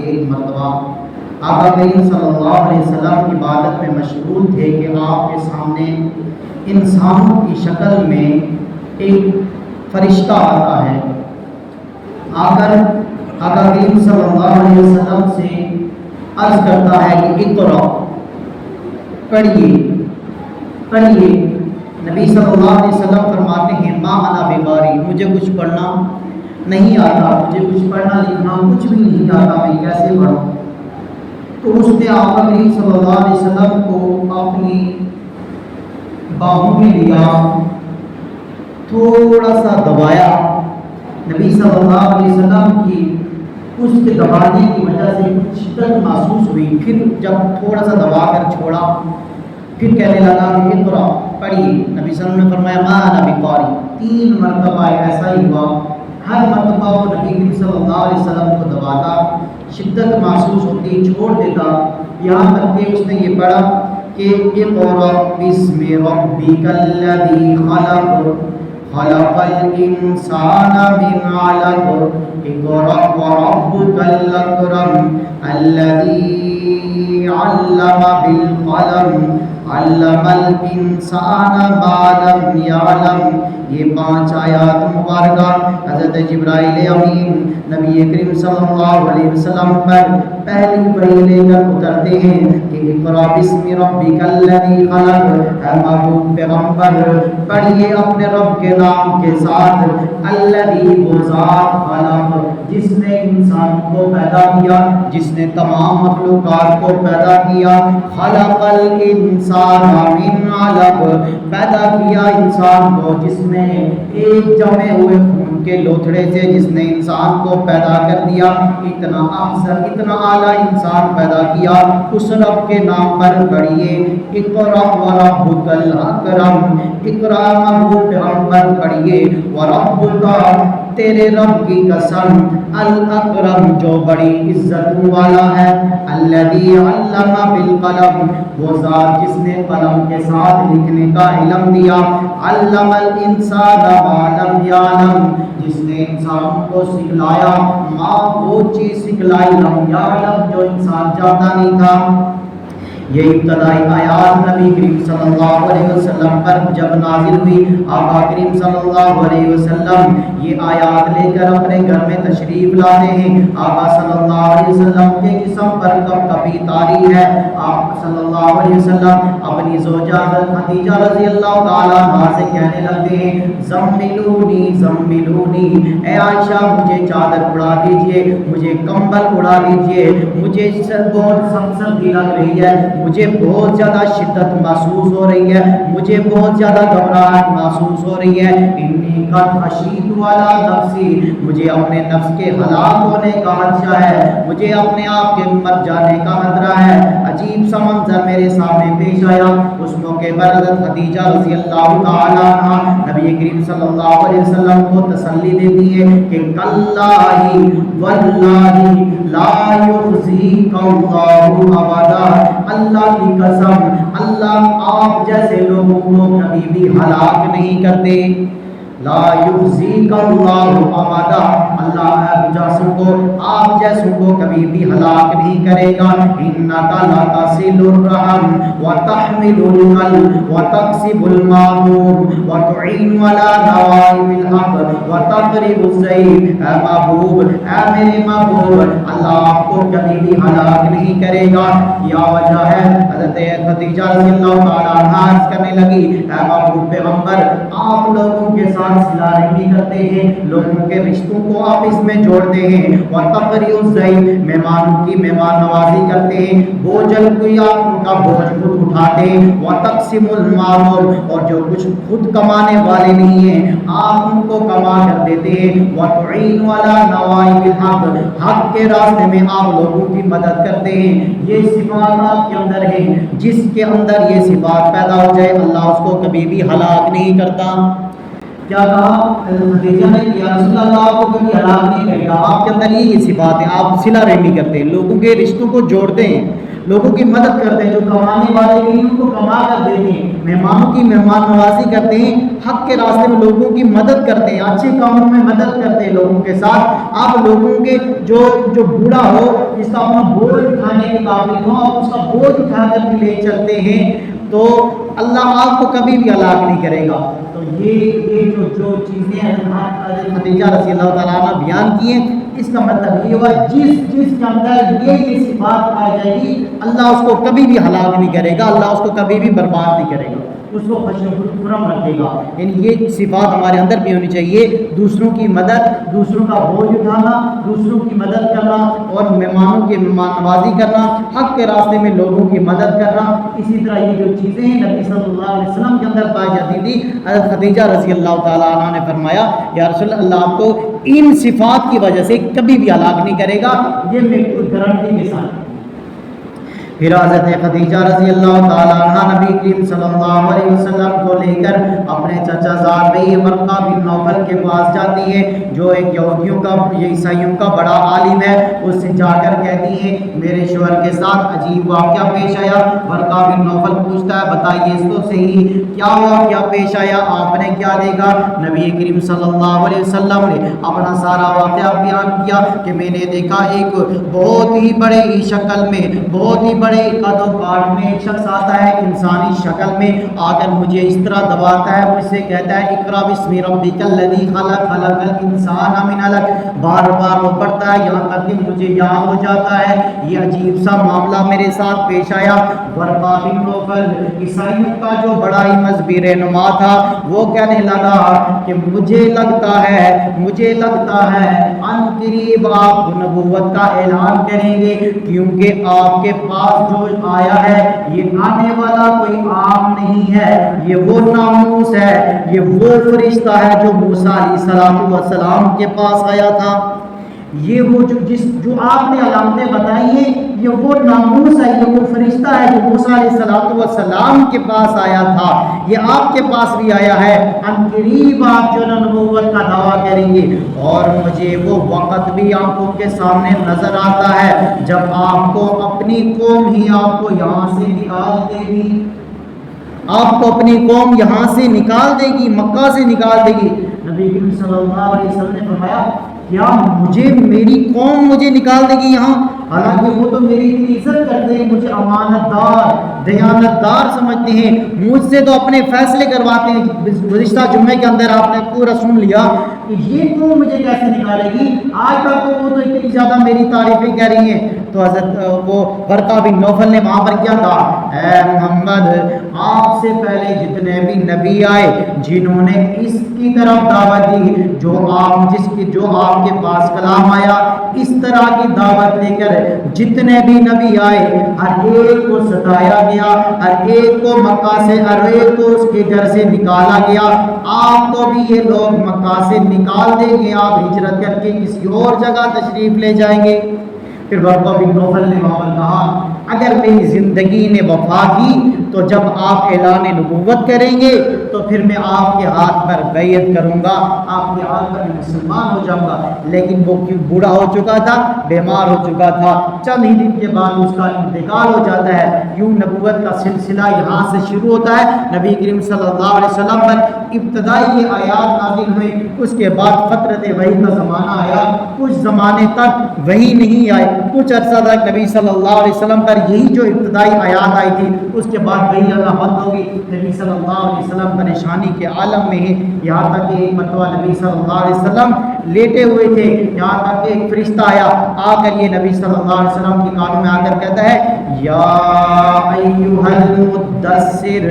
ایک مرتبہ آقا کریم صلی اللہ علیہ وسلم عبادت میں مشغول تھے کہ آپ کے سامنے انسانوں کی شکل میں ایک فرشتہ آتا ہے، آ کر آقا کریم صلی اللہ علیہ وسلم سے عرض کرتا ہے کہ اقرأ، پڑھیے۔ نبی صلی اللہ علیہ وسلم فرماتے ہیں ما انا بقاری، مجھے کچھ پڑھنا نہیں آتا، مجھے کچھ پڑھنا لکھنا کچھ بھی نہیں آتا، میں کیسے پڑھوں؟ تو اس نے آقا کریم صلی اللہ علیہ وسلم کو اپنی باہوں میں لیا، تھوڑا سا دبایا۔ نبی صلی اللہ علیہ وسلم کی اس کے دبانے کی وجہ سے کچھ شدت محسوس ہوئی، پھر جب تھوڑا سا دبا کر چھوڑا، پھر کہنے لگا کہ اقرأ، پڑھیے۔ نبی صلی اللہ علیہ وسلم نے فرمایا ما انا بقاری، 3 مرتبہ ایسا ہی ہوا۔ ہر مرتبہ وہ نبی کریم صلی اللہ علیہ وسلم کو دباتا، شدت محسوس ہوتی، چھوڑ دیتا، یہاں تک کہ اس نے یہ پڑھا کہ اقرأ بسم ربک الذی خلق، خلق الانسان من علق، اقرأ وربک الاکرم الذی علم بالقلم، علم الانسان ما لم یعلم۔ یہ 5 آیات مبارکہ حضرت جبرائیل امین نبی کریم صلی اللہ علیہ وسلم پر پہلی وحی لے کر اترتے ہیں کہ اقرأ بسم ربک الذی خلق، اے محبوب پیغمبر پڑھیے اپنے رب کے نام کے ساتھ، الذی وہ ذات خلق جس نے انسان کو پیدا کیا، جس نے تمام مخلوقات کو پیدا کیا، خلق الانسان من علق، پیدا کیا انسان کو جس نے ایک جمے ہوئے خون کے لوتھڑے سے، جس نے انسان کو پیدا کر دیا، اتنا احسن اتنا اعلیٰ انسان پیدا کیا، اس رب کے نام پر پڑھیے۔ اقرأ وربک الاکرم، اقرأ محبوب پیغمبر پڑھیے، وربک تیرے رب کی قسم، الاکرم جو بڑی عزت والا ہے، الذی علم بالقلم وہ ذات جس نے قلم کے ساتھ لکھنے کا علم دیا، علم الانسان ما لم یعلم جس نے انسان کو سکھلایا، ما وہ چیز سکھلائی، لم یعلم جو انسان جانتا نہیں تھا۔ یہ ابتدائی آیات نبی کریم صلی اللہ علیہ وسلم پر جب نازل ہوئی، آقا کریم صلی اللہ علیہ وسلم یہ آیات لے کر اپنے گھر میں تشریف لاتے ہیں۔ آقا صلی اللہ علیہ وسلم کے جسم پر کبھی طاری ہے، آپ صلی اللہ علیہ وسلم اپنی زوجہ خدیجہ رضی اللہ تعالیٰ عنہا سے کہنے لگتے ہیں زملونی زملونی، اے عائشہ مجھے چادر اڑا دیجئے، مجھے کمبل اڑا دیجئے، مجھے بہت سردی لگ رہی ہے، مجھے بہت زیادہ شدت محسوس ہو رہی ہے، مجھے بہت زیادہ گھبراہٹ محسوس ہو رہی ہے، انی قد خشیت علی نفسی، مجھے اپنے نفس کے ہلاک ہونے کا خدشہ ہے، مجھے اپنے آپ کے مر جانے کا خطرہ ہے۔ عجیب سا منظر میرے سامنے پیش آیا۔ اس موقع پر حضرت خدیجہ رضی اللہ تعالیٰ عنہا نبی کریم صلی اللہ علیہ وسلم کو تسلی دیتی ہے کہ کاللہ واللہ لا یخزیک اللہ ابدا، اللہ کی قسم اللہ آپ جیسے لوگوں کو کبھی بھی ہلاک نہیں کرتے۔ لا یخزیک اللہ ابدا، اللہ آپ جیسوں کو کبھی بھی ہلاک نہیں کرے گا۔ انک لتصل الرحم وتحمل الکل وتکسب المعدوم وتعین علی نوائب الحق وتقرب الضیف، اے محبوب اے میرے محبوب اللہ آپ کو کبھی بھی ہلاک نہیں کرے گا۔ یا وجہ ہے حضرت خدیجہ رضی اللہ تعالیٰ عنہا عرض کرنے لگی اے محبوب پیغمبر آپ لوگوں کے ساتھ صلہ رحمی کرتے ہیں، لوگوں کے رشتوں کو آپ اس میں جوڑتے ہیں، وتقری الضیف مہمانوں کی مہمان نوازی کرتے ہیں، بوجھل کوئی آپ ان کا بوجھ خود اٹھاتے ہیں، وتقسم المعدوم اور جو کچھ خود کمانے والے نہیں ہیں آپ ان کو کما کر دیتے ہیں، وتعین علی نوائب الحق حق کے راستے میں آپ لوگوں کی مدد کرتے ہیں۔ یہ صفات آپ کے اندر ہے، جس کے اندر یہ صفات پیدا ہو جائے اللہ اس کو کبھی بھی ہلاک نہیں کرتا۔ کیا کہا خدیجہ نے کہ یا رسول اللہ آپ کو کبھی ہلاک نہیں کرے گا، آپ کے اندر یہ صفات ہیں، آپ صلہ رحمی کرتے ہیں، لوگوں کے رشتوں کو جوڑتے ہیں، لوگوں کی مدد کرتے ہیں، جو کمانے والے بھی ان کو کما کر دیتے ہیں، مہمانوں کی مہمان نوازی کرتے ہیں، حق کے راستے میں لوگوں کی مدد کرتے ہیں، اچھے کاموں میں مدد کرتے ہیں لوگوں کے ساتھ۔ آپ لوگوں کے جو بوڑھا ہو، جس کا اپنا بوجھ اٹھانے کے قابل ہو، آپ اس کا بوجھ اٹھا کر بھی لے چلتے ہیں، تو اللہ آپ کو کبھی بھی ہلاک نہیں کرے گا۔ تو یہ جو چیزیں حضرت خدیجہ رضی اللہ تعالیٰ عنہ بیان کی ہیں، اس کا مطلب یہ ہوا جس کے اندر یہ صفات پائی جائے گی، اللہ اس کو کبھی بھی ہلاک نہیں کرے گا، اللہ اس کو کبھی بھی برباد نہیں کرے گا، اس کو خوش و خرم رکھے گا۔ یعنی یہ صفات ہمارے اندر بھی ہونی چاہیے، دوسروں کی مدد، دوسروں کا بوجھ اٹھانا، دوسروں کی مدد کرنا اور مہمانوں کی مہمان نوازی کرنا، حق کے راستے میں لوگوں کی مدد کرنا۔ اسی طرح یہ جو چیزیں ہیں نبی صلی اللہ علیہ وسلم کے اندر پائی جاتی تھی، حضرت خدیجہ رضی اللہ تعالیٰ عنہ نے فرمایا یا رسول اللہ آپ کو ان صفات کی وجہ سے کبھی بھی ہلاک نہیں کرے گا، یہ میری کوئی گارنٹی کے ساتھ۔ پھر حضرت خدیجہ رضی اللہ تعالیٰ عنہ نبی کریم صلی اللہ علیہ وسلم کو لے کر اپنے چچا زاد بھائی ورقہ بن نوفل کے پاس جاتی ہے، جو ایک یہودیوں کا عیسائیوں کا بڑا عالم ہے، اس سے جا کر کہتی ہے میرے شوہر کے ساتھ عجیب واقعہ پیش آیا۔ ورقہ بن نوفل پوچھتا ہے بتائیے اس تو صحیح کیا واقعہ پیش آیا، آپ نے کیا دیکھا؟ نبی کریم صلی اللہ علیہ وسلم نے اپنا سارا واقعہ بیان کیا کہ میں نے دیکھا ایک بہت ہی بڑے ہی شکل میں، بہت ہی بڑے قد و کاٹ میں ایک شخص آتا ہے انسانی شکل میں، آ کر مجھے اس طرح دباتا ہے، مجھ سے کہتا ہے اقرا بسم ربک الذی خلق خلق الانسان من علق، بار بار وہ پڑھتا ہے یہاں تک کہ مجھے یاد ہو جاتا ہے۔ یہ عجیب سا معاملہ میرے ساتھ پیش آیا۔ ورقہ بن نوفل عیسائیوں کا جو بڑا ہی مذہبی رہنما تھا، وہ کہنے لگا کہ مجھے لگتا ہے ان قریب آپ نبوت کا اعلان کریں گے، کیونکہ آپ کے پاس جو آیا ہے یہ آنے والا کوئی عام نہیں ہے، یہ وہ ناموس ہے، یہ وہ فرشتہ ہے جو موسیٰ علیہ السلام کے پاس آیا تھا، یہ وہ جو آپ نے علامتیں بتائی ہیں، یہ وہ ناموس ہے، یہ وہ فرشتہ ہے جو موسیٰ علیہ السلام کے پاس آیا تھا، یہ آپ کے پاس بھی آیا ہے، ان قریب آپ جو نبوت کا دعویٰ کریں گے۔ اور مجھے وہ وقت بھی آنکھوں کے سامنے نظر آتا ہے جب آپ کو اپنی قوم ہی آپ کو یہاں سے نکال دے گی، آپ کو اپنی قوم یہاں سے نکال دے گی، مکہ سے نکال دے گی۔ نبی کریم صلی اللہ علیہ وسلم نے فرمایا کیا میری قوم مجھے نکال دے گی یہاں؟ حالانکہ وہ تو میری اتنی عزت کرتے ہیں، مجھے امانت دار، دیانت دار سمجھتے ہیں، مجھ سے تو اپنے فیصلے کرواتے ہیں۔ گزشتہ جمعے کے اندر آپ نے پورا سن لیا کہ یہ قوم مجھے کیسے نکالے گی، آج تک تو وہ تو اتنی زیادہ میری تعریفیں کہہ رہی ہیں۔ تو حضرت وہ ورقہ بن نوفل نے وہاں پر کیا کہا، اے محمد آپ سے پہلے جتنے بھی نبی آئے جنہوں نے اس کی طرف دعوت دی جو آپ کے پاس کلام آیا، اس طرح کی دعوت دے کر جتنے بھی نبی آئے ہر ایک کو ستایا گیا، ہر ایک کو مکہ سے، ہر ایک کو اس کے گھر سے نکالا گیا، آپ کو بھی یہ لوگ مکہ سے نکال دیں گے، آپ ہجرت کر کے کسی اور جگہ تشریف لے جائیں گے۔ پھر ورقہ بن نوفل نے وہاں پر کہا اگر میری زندگی نے وفا کی تو جب آپ اعلان نبوت کریں گے تو پھر میں آپ کے ہاتھ پر بیعت کروں گا، آپ کے ہاتھ پر مسلمان ہو جاؤں گا۔ لیکن وہ کیوں بوڑھا ہو چکا تھا، بیمار ہو چکا تھا، چند ہی دن کے بعد اس کا انتقال ہو جاتا ہے۔ یوں نبوت کا سلسلہ یہاں سے شروع ہوتا ہے۔ نبی کریم صلی اللہ علیہ وسلم پر ابتدائی یہ آیات نازل ہوئی، اس کے بعد فترت وحی کا زمانہ آیا، کچھ زمانے تک وحی نہیں آئی، کچھ عرصہ تک نبی صلی اللہ علیہ وسلم پر یہی جو ابتدائی آیات آئی تھی، اس کے بعد وہی اللہ بند ہوگی۔ نبی صلی اللہ علیہ وسلم پریشانی کے عالم میں ہیں، یہاں تک کہ ایک مرتبہ نبی صلی اللہ علیہ وسلم لیٹے ہوئے تھے، یہاں تک کہ ایک فرشتہ آیا، آ کر یہ نبی صلی اللہ علیہ وسلم کے کانوں میں آ کر کہتا ہے یا ایھا المدثر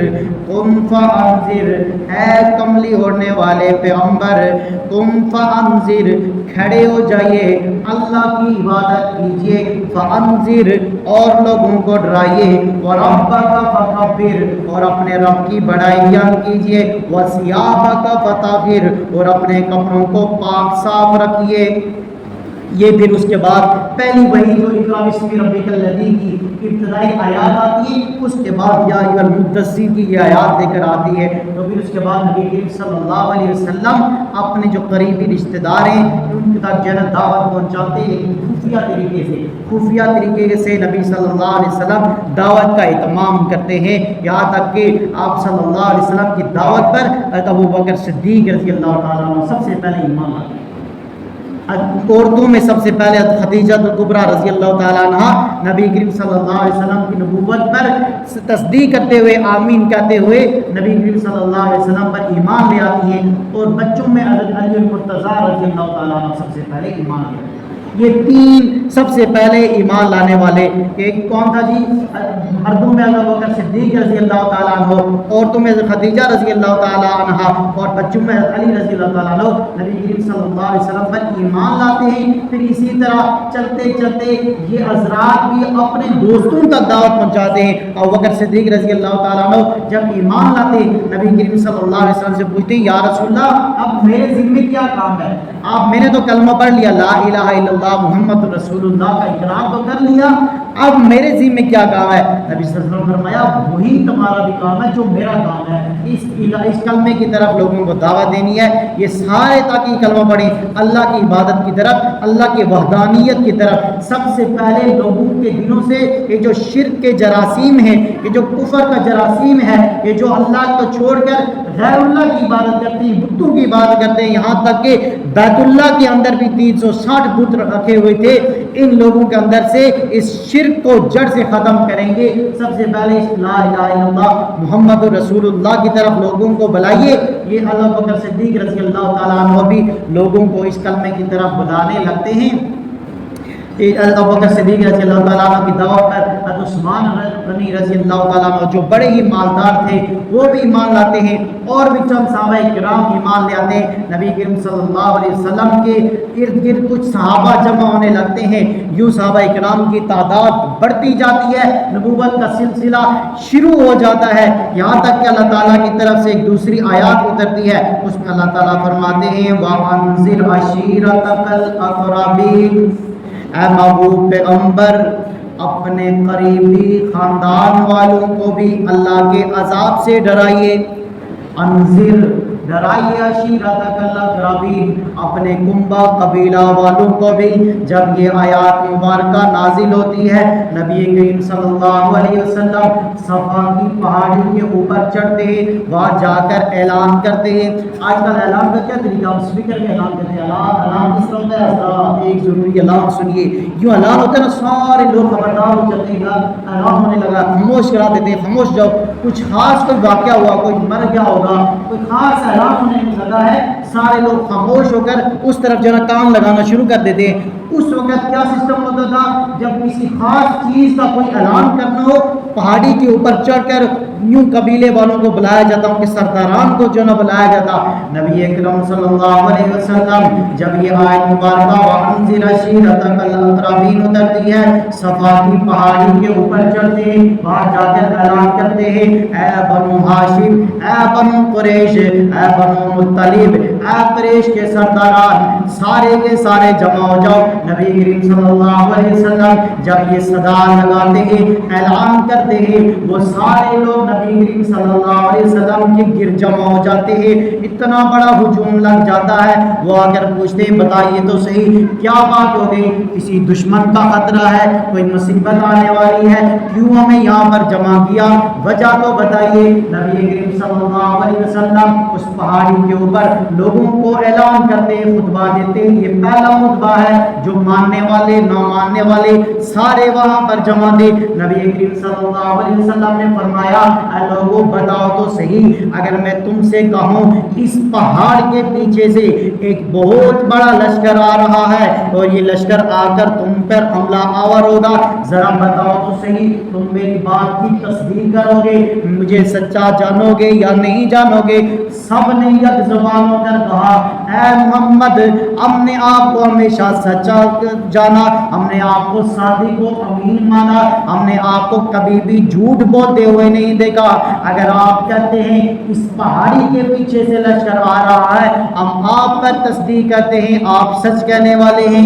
قم فانذر، اے کملی اوڑھنے والے پیغمبر، قم فانذر، کھڑے ہو جائیے، اللہ کی عبادت کیجیے، فانذر، اور لوگوں کو ڈرائیے، وربک فکبر، اور اپنے رب کی بڑائی بیان کیجیے، وثیابک فطہر، اور اپنے کپڑوں کو پاک صاف رکھیے۔ یہ پھر اس کے بعد پہلی وہی جو اقرا بسم ربک الذی کی ابتدائی آیات آتی ہے، اس کے بعد یا ایھا المدثر کی یہ آیات لے کر آتی ہے۔ تو پھر اس کے بعد نبی کریم صلی اللہ علیہ وسلم اپنے جو قریبی رشتہ دار ہیں ان تک جنت دعوت پہنچاتے ہیں، لیکن خفیہ طریقے سے نبی صلی اللہ علیہ وسلم دعوت کا اہتمام کرتے ہیں، یہاں تک کہ آپ صلی اللہ علیہ وسلم کی دعوت پر ابو بکر صدیق رضی اللہ تعالیٰ عنہ سب سے پہلے ایمان لاتے ہیں۔ عورتوں میں سب سے پہلے خدیجہ کبریٰ رضی اللہ تعالیٰ عنہ نبی کریم صلی اللہ علیہ وسلم کی نبوت پر تصدیق کرتے ہوئے آمین کہتے ہوئے نبی کریم صلی اللہ علیہ وسلم پر ایمان لے آتی ہیں، اور بچوں میں حضرت علی المرتضیٰ رضی اللہ تعالیٰ عنہ سب سے پہلے ایمان لے آتے ہیں۔ یہ تین سب سے پہلے ایمان لانے والے، ایک کون تھا جی؟ مردوں میں ابو بکر صدیق رضی اللہ تعالیٰ عنہ، عورتوں میں خدیجہ رضی اللہ تعالیٰ عنہ، اور بچوں میں علی رضی اللہ تعالیٰ عنہ نبی کریم صلی اللہ علیہ وسلم پر ایمان لاتے ہیں۔ پھر اسی طرح چلتے چلتے یہ حضرات بھی اپنے دوستوں تک دعوت پہنچاتے ہیں۔ ابو بکر صدیق رضی اللہ تعالیٰ عنہ جب ایمان لاتے نبی کریم صلی اللہ علیہ وسلم سے پوچھتے ہیں یا رسول اللہ اب میرے ذمے کیا کام ہے؟ آپ میں نے تو کلمہ پڑھ لیا لا الہ الا اللہ محمد رسول اللہ کا اقرار تو کر لیا، اب میرے ذمہ کیا کام ہے؟ نبی صلی اللہ علیہ وسلم نے فرمایا وہی تمہارا بھی کام ہے جو میرا کام ہے، اس کلمے کی طرف لوگوں کو دعوت دینی ہے۔ یہ سارے تاکہ کلمہ پڑھیں اللہ کی عبادت کی طرف، اللہ کی وحدانیت کی طرف۔ سب سے پہلے لوگوں کے دلوں سے یہ جو شرک کے جراثیم ہیں، یہ جو کفر کا جراثیم ہے، یہ جو اللہ کو چھوڑ کر غیر اللہ کی عبادت کرتے ہیں، بتوں کی عبادت کرتے ہیں، یہاں تک کہ بیت اللہ کے اندر بھی 360 بت رکھے ہوئے تھے، ان لوگوں کے اندر سے اس شرک کو جڑ سے ختم کریں گے۔ سب سے پہلے لا الہ الا اللہ محمد رسول اللہ کی طرف لوگوں کو بلائیے۔ یہ ابو بکر صدیق رضی اللہ تعالیٰ عنہ بھی لوگوں کو اس کلمے کی طرف بلانے لگتے ہیں۔ ابو بکر صدیق رضی اللہ تعالیٰ عنہ کی دعوت پر حضرت عثمان غنی رضی اللہ تعالیٰ عنہ جو بڑے ہی مالدار تھے وہ بھی ایمان لاتے ہیں، اور بھی چند صحابہ کرام ایمان لے آتے ہیں۔ نبی کریم صلی اللہ علیہ وسلم کے ارد گرد کچھ صحابہ جمع ہونے لگتے ہیں، یوں صحابہ کرام کی تعداد بڑھتی جاتی ہے، نبوت کا سلسلہ شروع ہو جاتا ہے، یہاں تک کہ اللہ تعالیٰ کی طرف سے ایک دوسری آیات اترتی ہے، اس میں اللہ تعالیٰ فرماتے ہیں وَأَنذِرْ عَشِيرَتَكَ الْأَقْرَبِينَ، اے محبوب پیغمبر اپنے قریبی خاندان والوں کو بھی اللہ کے عذاب سے ڈرائیے۔ انذر ڈرائیے عشیرتک الاقربین، اپنے کنبہ قبیلہ والوں کو بھی۔ جب یہ آیات مبارکہ نازل ہوتی ہے نبی کریم صلی اللہ علیہ وسلم صفا کی پہاڑی کے اوپر چڑھتے ہیں، وہاں جا کر اعلان کرتے ہیں۔ آج کل اعلان کا کیا طریقہ؟ ہم اسپیکر میں اعلان کرتے ہیں، اعلان کس طرح ہوتا ہے؟ حضرات ایک ضروری اعلان سنیے، یوں اعلان ہوتا ہے نا سارے لوگ خبردار ہو جاتے ہیں، اعلان ہونے لگا، خاموش کرا دیتے ہیں، خاموش جاؤ، کچھ خاص کوئی واقعہ ہوا، کوئی مر گیا ہوگا، کوئی خاص اعلان ہونے لگا ہے، سارے لوگ خاموش ہو کر اس طرف جو ہے کان لگانا شروع کر دیتے ہیں۔ اس وقت کیا سسٹم ہوتا تھا؟ جب کسی خاص چیز کا کوئی اعلان کرنا ہو پہاڑی کے اوپر چڑھ کر یوں قبیلے والوں کو بلایا جاتا، ان کے سرداران کو جو نہ بلایا جاتا۔ نبی اکرم صلی اللہ علیہ وسلم جب یہ آیت مبارکہ وَأَنذِرْ عَشِيرَتَكَ الْأَقْرَبِينَ اترتی ہے، صفا کی پہاڑی کے اوپر چڑھتے ہیں، وہاں جا کر اعلان کرتے ہیں اے بنو ہاشم، اے بنو قریش، اے بنو مطلب، اے قریش کے سرداران، سارے کے سارے جمع ہو جاؤ۔ نبی کریم صلی اللہ علیہ وسلم جب یہ صدا لگاتے ہیں، اعلان کرتے ہیں، وہ سارے لوگ نبی کریم صلی اللہ علیہ وسلم کے گر جمع ہو جاتے ہیں، اتنا بڑا ہجوم لگ جاتا ہے۔ وہ آ کر پوچھتے ہیں بتائیے تو صحیح کیا بات ہو گئی؟ کسی دشمن کا خطرہ ہے؟ کوئی مصیبت آنے والی ہے؟ کیوں ہمیں یہاں پر جمع کیا؟ وجہ تو بتائیے۔ نبی کریم صلی اللہ علیہ وسلم اس پہاڑی کے اوپر لوگوں کو اعلان کرتے ہیں، خطبہ دیتے ہیں۔ یہ پہلا خطبہ ہے، جو ماننے والے نہ ماننے والے سارے وہاں پر جمع تھے۔ نبی کریم صلی اللہ علیہ وسلم نے فرمایا اے لوگوں بتاؤ تو صحیح، اگر میں تم سے کہوں اس پہاڑ کے پیچھے سے ایک بہت بڑا لشکر آ رہا ہے اور یہ لشکر آ کر تم پر حملہ آور ہوگا، ذرا بتاؤ تو صحیح تم میری بات کی تصدیق کرو گے، مجھے سچا جانو گے یا نہیں جانو گے؟ سب نے یک زبان ہو کر کہا اے محمد ہم نے آپ کو ہمیشہ سچا جانا، ہم نے آپ کو صادق و امین مانا، ہم نے آپ کو کبھی بھی جھوٹ بولتے ہوئے نہیں دیکھا۔ اگر آپ کہتے ہیں اس پہاڑی کے پیچھے سے لشکر آ رہا ہے، ہم آپ پر تصدیق کرتے ہیں آپ سچ کہنے والے ہیں۔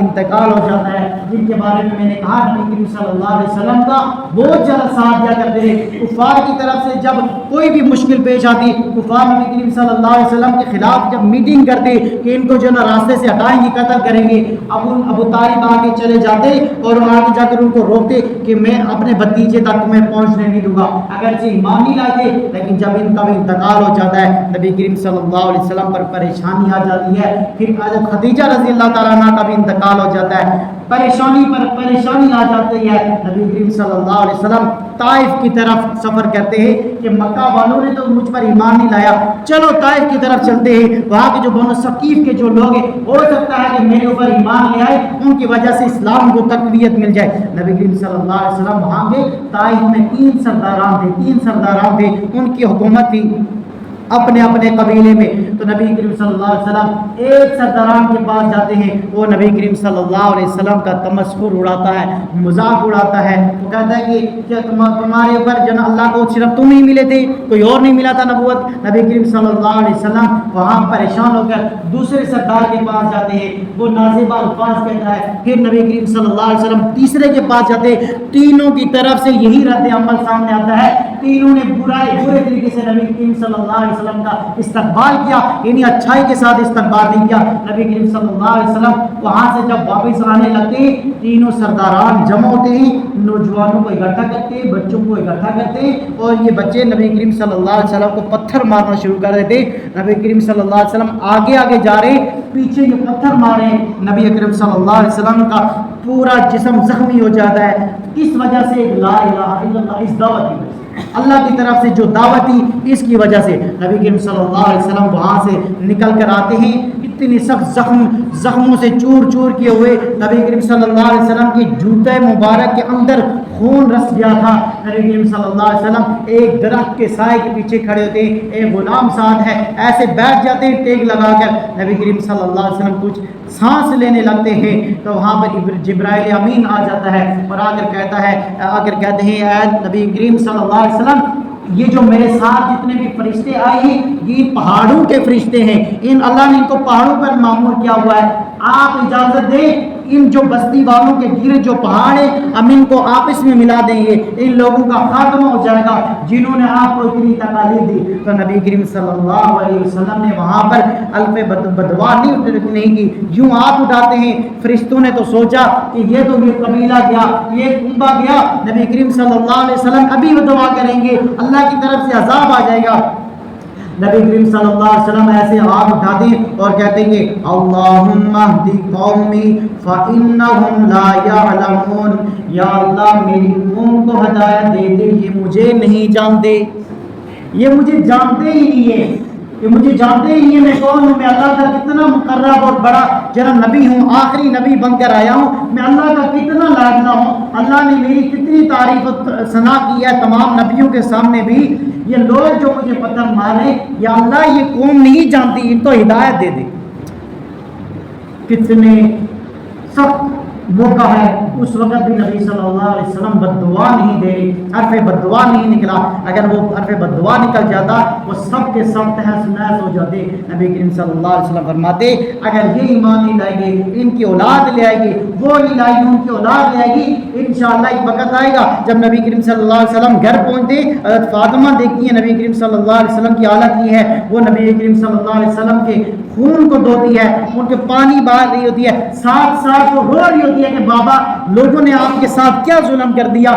انتقال ہو جاتا ہے، جن کے بارے میں نے کہا نبی کریم صلی اللہ علیہ وسلم کا بہت زیادہ ساتھ دیا کرتے تھے۔ کفار کی طرف سے جب کوئی بھی مشکل پیش آتی، کفار نبی کریم صلی اللہ علیہ وسلم کے خلاف جب میٹنگ کرتے کہ ان کو جو نا راستے سے ہٹائیں گے، قتل کریں گے، ابو طالب آگے چلے جاتے اور آگے جا کر ان کو روکتے کہ میں اپنے بھتیجے تک تمہیں پہنچنے نہیں دوں گا، اگرچہ ایمان نہیں لاتے، لیکن جب ان کا بھی انتقال ہو جاتا ہے نبی کریم صلی اللہ علیہ وسلم پر پریشانی آ جاتی ہے۔ پھر حضرت خدیجہ رضی اللہ تعالیٰ عنہ کا بھی انتقال ہو جاتا ہے، پریشانی پر پریشانی آ جاتی ہے۔ نبی کریم صلی اللہ علیہ وسلم طائف کی طرف سفر کرتے ہیں کہ مکہ والوں نے تو مجھ پر ایمان نہیں لایا، چلو طائف کی طرف چلتے ہیں، وہاں کے جو بنو ثقیف کے جو لوگ ہیں ہو سکتا ہے کہ میرے اوپر ایمان لے آئے، ان کی وجہ سے اسلام کو تقویت مل جائے۔ نبی کریم صلی اللہ علیہ وسلم وہاں گئے، طائف میں تین سرداران تھے، ان کی حکومت تھی اپنے اپنے قبیلے میں۔ تو نبی کریم صلی اللہ علیہ وسلم ایک سرداران کے پاس جاتے ہیں، وہ نبی کریم صلی اللہ علیہ وسلم کا تمسخر اڑاتا ہے، مذاق اڑاتا ہے، وہ کہتا ہے کہ کیا تمہارے اوپر جن اللہ کو صرف تم ہی ملے تھے، کوئی اور نہیں ملا تھا نبوت؟ نبی کریم صلی اللہ علیہ وسلم وہاں پریشان ہو کر دوسرے سردار کے پاس جاتے ہیں، وہ نازیبہ الفاظ کہتا ہے، پھر نبی کریم صلی اللہ علیہ وسلم تیسرے کے پاس جاتے ہیں، تینوں کی طرف سے یہی رد عمل سامنے آتا ہے، تینوں نے برے طریقے سے نبی کریم صلی اللہ علیہ وسلم کا استقبال کیا، یعنی اچھائی کے ساتھ استقبال نہیں کیا۔ نبی کریم صلی اللہ علیہ وسلم وہاں سے جب واپس آنے لگتے ہیں، تینوں سرداران جمع ہوتے ہیں، نوجوانوں کو اکٹھا کرتے ہیں، بچوں کو اکٹھا کرتے ہیں، اور یہ بچے نبی کریم صلی اللہ علیہ وسلم کو پتھر مارنا شروع کر دیتے۔ نبی کریم صلی اللہ علیہ وسلم آگے جا رہے، پیچھے یہ پتھر مارے، نبی اکرم صلی اللہ علیہ وسلم کا پورا جسم زخمی ہو جاتا ہے۔ کس وجہ سے؟ لا الہ الا اللہ، اس دعوت کی وجہ سے، اللہ کی طرف سے جو دعوت تھی اس کی وجہ سے۔ نبی کریم صلی اللہ علیہ وسلم وہاں سے نکل کر آتے ہیں، اتنی سخت زخموں سے چور چور کیے ہوئے، نبی کریم صلی اللہ علیہ وسلم کی جوتے مبارک کے اندر خون رس گیا تھا۔ نبی کریم صلی اللہ علیہ وسلم ایک درخت کے سائے کے پیچھے کھڑے ہوتے ہیں، ایک غلام ساتھ ہے، ایسے بیٹھ جاتے ہیں ٹیک لگا کر، نبی کریم صلی اللہ علیہ وسلم کچھ سانس لینے لگتے ہیں تو وہاں پر جبرائیل امین آ جاتا ہے اور آ کر کہتے ہیں اے نبی کریم صلی اللہ علیہ وسلم، یہ جو میرے ساتھ جتنے بھی فرشتے آئے ہیں یہ پہاڑوں کے فرشتے ہیں، اللہ نے ان کو پہاڑوں پر معمور کیا ہوا ہے، آپ اجازت دیں ان جو بستی والوں کے گرد جو پہاڑ ہیں ہم ان کو آپس میں ملا دیں گے، ان لوگوں کا خاتمہ ہو جائے گا جنہوں نے آپ کو اتنی تکالیف دی۔ تو نبی کریم صلی اللہ علیہ وسلم نے وہاں پر الف بدوا نہیں کی، یوں ہاتھ اٹھاتے ہیں، فرشتوں نے تو سوچا کہ یہ تو یہ قبیلہ گیا، یہ کنبہ گیا، نبی کریم صلی اللہ علیہ وسلم ابھی دعا کریں گے، اللہ کی طرف سے عذاب آ جائے گا۔ نبی کریم صلی اللہ علیہ وسلم ایسے ہاتھ اٹھاتے ہیں اور کہتے ہیں کہ اللہم اہدی قومی فإنہم لا یعلمون، یا اللہ میری قوم کو ہدایت دے دے، یہ مجھے نہیں جانتے، یہ مجھے جانتے ہی نہیں ہے، کہ مجھے جانتے ہی نہیں، میں کون ہوں، میں اللہ کا کتنا مقرب اور بڑا جرا نبی ہوں، آخری نبی بن کر آیا ہوں، میں اللہ کا کتنا لاڈلا ہوں، اللہ نے میری کتنی تعریف و ثنا کی ہے تمام نبیوں کے سامنے بھی، یہ لوگ جو مجھے پتھر مارے، یا اللہ یہ قوم نہیں جانتی، ان کو ہدایت دے دے۔ کتنے سخت موقع ہے، اس وقت بھی نبی صلی اللہ علیہ وسلم بددعا نہیں دے رہی، حرف بددعا نہیں نکلا، اگر وہ حرف بددعا نکل جاتا وہ سب کے سب تہس نہس ہو جاتے۔ نبی کریم صلی اللہ علیہ وسلم فرماتے اگر یہ ایمان نہیں لائے گے ان کی اولاد لے آئے گی، وہ نہیں لائے گی ان کی اولاد لے آئے گی، انشاءاللہ ایک وقت آئے گا جب نبی کریم صلی اللہ علیہ وسلم گھر پہنچتے، حضرت فاطمہ دیکھتی ہیں نبی کریم صلی اللہ علیہ وسلم کی حالت یہ ہے، وہ نبی کریم صلی اللہ علیہ وسلم کے خون کو دھوتی ہے، ان کے پانی بہا رہی ہوتی ہے، ساتھ ساتھ وہ رو رہی ہوتی ہے کہ بابا لوگوں نے آپ کے ساتھ کیا ظلم کر دیا۔